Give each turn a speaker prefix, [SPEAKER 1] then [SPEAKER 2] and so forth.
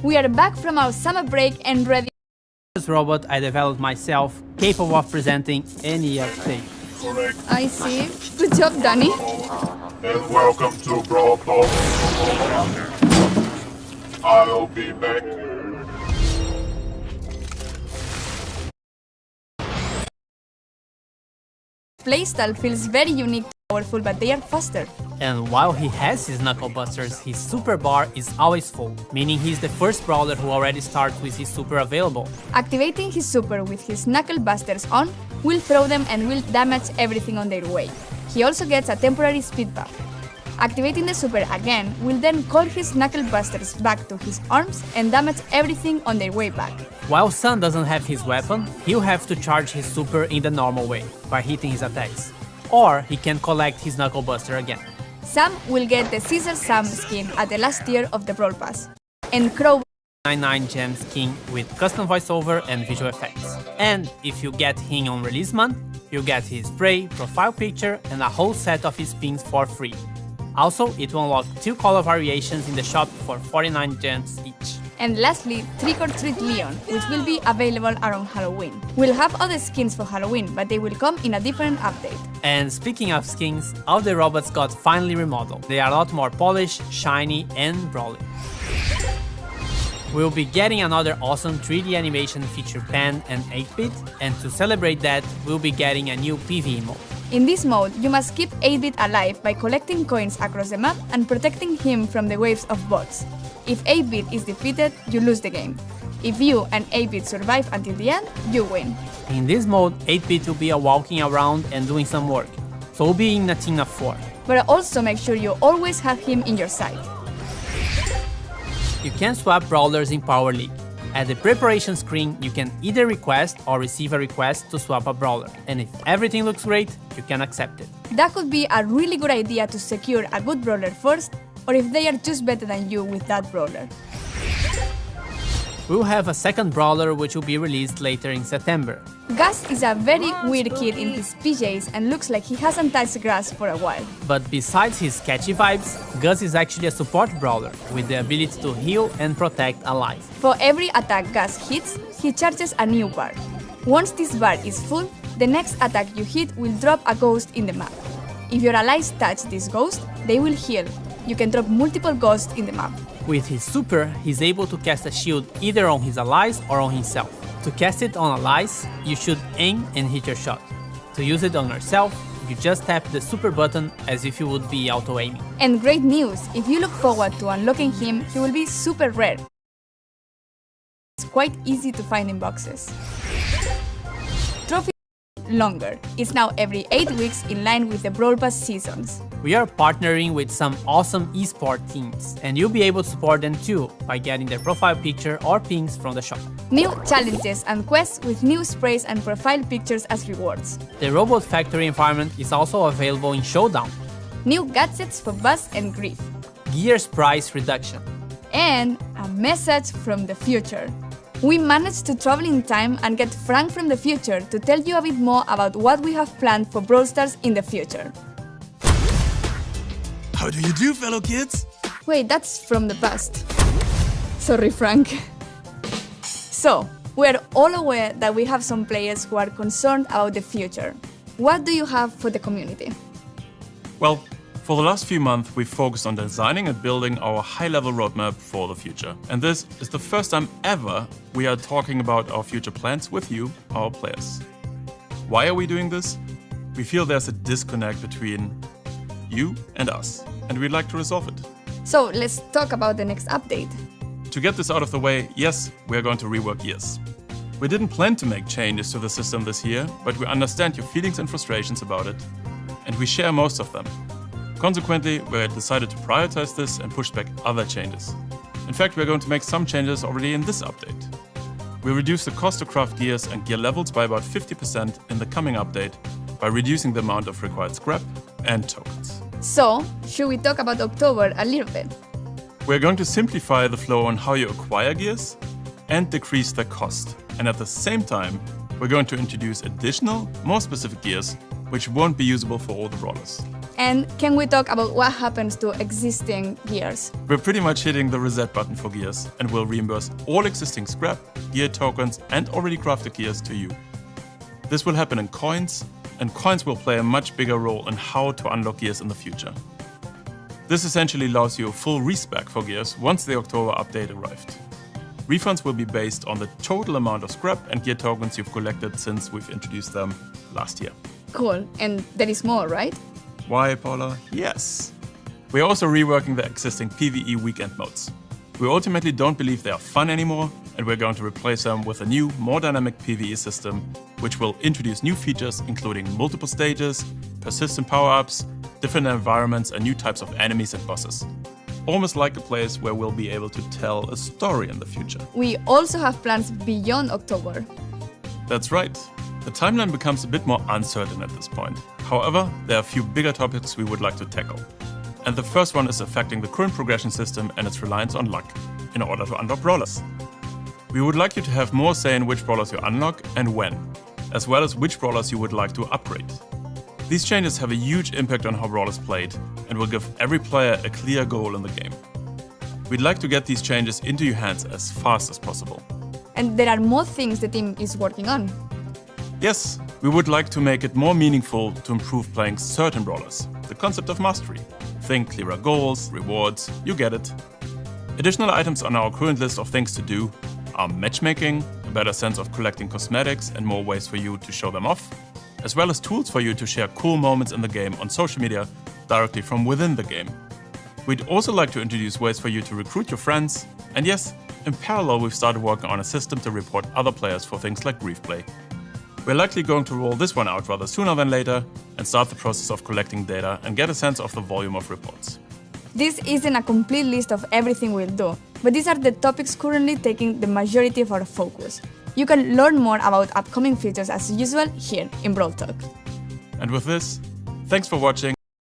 [SPEAKER 1] We are back from our summer break and ready.
[SPEAKER 2] This robot I developed myself, capable of presenting any update.
[SPEAKER 3] Correct.
[SPEAKER 1] I see. Good job, Danny.
[SPEAKER 3] And welcome to Bravl. I'll be back.
[SPEAKER 1] Playstyle feels very unique and powerful, but they are faster.
[SPEAKER 2] And while he has his knuckle busters, his super bar is always full, meaning he's the first brawler who already starts with his super available.
[SPEAKER 1] Activating his super with his knuckle busters on will throw them and will damage everything on their way. He also gets a temporary speed buff. Activating the super again will then call his knuckle busters back to his arms and damage everything on their way back.
[SPEAKER 2] While Sun doesn't have his weapon, he'll have to charge his super in the normal way, by hitting his attacks. Or he can collect his knuckle buster again.
[SPEAKER 1] Sam will get the Caesar Sam skin at the last tier of the Brawl Pass. And Crow
[SPEAKER 2] 99 gem skin with custom voiceover and visual effects. And if you get him on release month, you get his spray, profile picture, and a whole set of his pins for free. Also, it will unlock 2 color variations in the shop for 49 gems each.
[SPEAKER 1] And lastly, Trick or Treat Leon, which will be available around Halloween. We'll have other skins for Halloween, but they will come in a different update.
[SPEAKER 2] And speaking of skins, all the robots got finally remodeled. They are a lot more polished, shiny, and brawly. We'll be getting another awesome 3D animation feature Pan and 8-bit, and to celebrate that, we'll be getting a new PvE mode.
[SPEAKER 1] In this mode, you must keep 8-bit alive by collecting coins across the map and protecting him from the waves of bots. If 8-bit is defeated, you lose the game. If you and 8-bit survive until the end, you win.
[SPEAKER 2] In this mode, 8-bit will be walking around and doing some work, so we'll be in a team of 4.
[SPEAKER 1] But also make sure you always have him in your sight.
[SPEAKER 2] You can swap brawlers in Power League. At the preparation screen, you can either request or receive a request to swap a brawler, and if everything looks great, you can accept it.
[SPEAKER 1] That could be a really good idea to secure a good brawler first, or if they are just better than you with that brawler.
[SPEAKER 2] We'll have a second brawler which will be released later in September.
[SPEAKER 1] Gus is a very weird kid in his PJs and looks like he hasn't touched grass for a while.
[SPEAKER 2] But besides his catchy vibes, Gus is actually a support brawler with the ability to heal and protect allies.
[SPEAKER 1] For every attack Gus hits, he charges a new bar. Once this bar is full, the next attack you hit will drop a ghost in the map. If your allies touch this ghost, they will heal. You can drop multiple ghosts in the map.
[SPEAKER 2] With his super, he's able to cast a shield either on his allies or on himself. To cast it on allies, you should aim and hit your shot. To use it on yourself, you just tap the super button as if you would be auto-aiming.
[SPEAKER 1] And great news, if you look forward to unlocking him, he will be super rare. It's quite easy to find in boxes. Trophy longer. It's now every 8 weeks in line with the Brawl Pass seasons.
[SPEAKER 2] We are partnering with some awesome esport teams, and you'll be able to support them too by getting their profile picture or pins from the shop.
[SPEAKER 1] New challenges and quests with new sprays and profile pictures as rewards.
[SPEAKER 2] The Robot Factory environment is also available in Showdown.
[SPEAKER 1] New gadgets for Buzz and Grief.
[SPEAKER 2] Gears price reduction.
[SPEAKER 1] And a message from the future. We managed to travel in time and get Frank from the future to tell you a bit more about what we have planned for Brawl Stars in the future.
[SPEAKER 4] How do you do, fellow kids?
[SPEAKER 1] Wait, that's from the past. Sorry, Frank. So, we're all aware that we have some players who are concerned about the future. What do you have for the community?
[SPEAKER 4] Well, for the last few months, we've focused on designing and building our high-level roadmap for the future. And this is the first time ever we are talking about our future plans with you, our players. Why are we doing this? We feel there's a disconnect between you and us, and we'd like to resolve it.
[SPEAKER 1] So, let's talk about the next update.
[SPEAKER 4] To get this out of the way, yes, we are going to rework Gears. We didn't plan to make changes to the system this year, but we understand your feelings and frustrations about it, and we share most of them. Consequently, we decided to prioritize this and push back other changes. In fact, we're going to make some changes already in this update. We'll reduce the cost to craft gears and gear levels by about 50% in the coming update by reducing the amount of required scrap and tokens.
[SPEAKER 1] So, should we talk about October a little bit?
[SPEAKER 4] We're going to simplify the flow on how you acquire gears and decrease their cost. And at the same time, we're going to introduce additional, more specific gears which won't be usable for all the brawlers.
[SPEAKER 1] And can we talk about what happens to existing gears?
[SPEAKER 4] We're pretty much hitting the reset button for gears and will reimburse all existing scrap, gear tokens, and already crafted gears to you. This will happen in coins, and coins will play a much bigger role in how to unlock gears in the future. This essentially allows you a full respec for gears once the October update arrived. Refunds will be based on the total amount of scrap and gear tokens you've collected since we've introduced them last year.
[SPEAKER 1] Cool. And there is more, right?
[SPEAKER 4] Why, Paula? Yes. We're also reworking the existing PvE weekend modes. We ultimately don't believe they are fun anymore, and we're going to replace them with a new, more dynamic PvE system, which will introduce new features including multiple stages, persistent power-ups, different environments, and new types of enemies and bosses. Almost like a place where we'll be able to tell a story in the future.
[SPEAKER 1] We also have plans beyond October.
[SPEAKER 4] That's right. The timeline becomes a bit more uncertain at this point. However, there are a few bigger topics we would like to tackle. And the first one is affecting the current progression system and its reliance on luck in order to unlock brawlers. We would like you to have more say in which brawlers you unlock and when, as well as which brawlers you would like to upgrade. These changes have a huge impact on how Brawl is played and will give every player a clear goal in the game. We'd like to get these changes into your hands as fast as possible.
[SPEAKER 1] And there are more things the team is working on.
[SPEAKER 4] Yes, we would like to make it more meaningful to improve playing certain brawlers. The concept of mastery. Think clearer goals, rewards, you get it. Additional items on our current list of things to do are matchmaking, a better sense of collecting cosmetics and more ways for you to show them off, as well as tools for you to share cool moments in the game on social media directly from within the game. We'd also like to introduce ways for you to recruit your friends, and yes, in parallel we've started working on a system to report other players for things like grief play. We're likely going to roll this one out rather sooner than later and start the process of collecting data and get a sense of the volume of reports.
[SPEAKER 1] This isn't a complete list of everything we'll do, but these are the topics currently taking the majority of our focus. You can learn more about upcoming features as usual here in Brawl Talk.
[SPEAKER 4] And with this, thanks for watching.